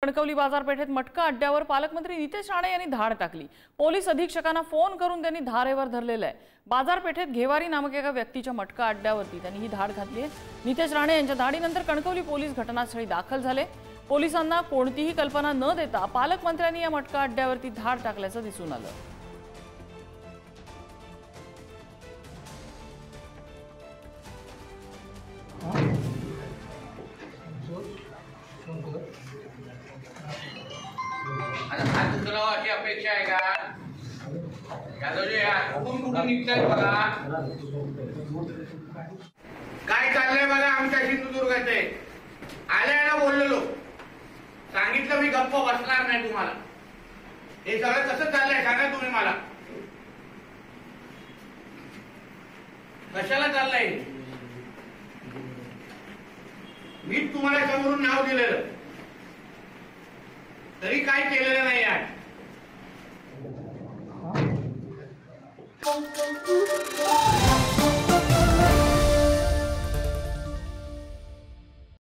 कणकवली बाजारपेठेत मटका अड्ड्यावर पालकमंत्री नितेश राणे यांनी धाड टाकली। पोलीस अधीक्षकांना फोन करून त्यांनी धारेवर धरलेलं आहे। बाजारपेठेत घेवारी नामक एका व्यक्तीच्या मटका अड्ड्यावरती त्यांनी ही धाड घातली आहे। नितेश राणे यांच्या धाडीनंतर कणकवली पोलीस घटनास्थळी दाखल झाले। पोलिसांना कोणतीही कल्पना न देता पालकमंत्र्यांनी या मटका अड्ड्यावरती धाड टाकल्याचं दिसून आलं। अशी अपेक्षा आहे का यादवजी? कुठून निघताय बघा, काय चाललंय बघा आमच्या सिंधुदुर्गाचे। आल्याला बोललेलो, सांगितलं मी गप्प बसणार नाही तुम्हाला। हे सगळं कसं चाललंय सांगा तुम्ही मला, कशाला चाललंय? मी तुम्हाला समोरून नाव दिलेलं तरी काय केलेलं नाही आहे।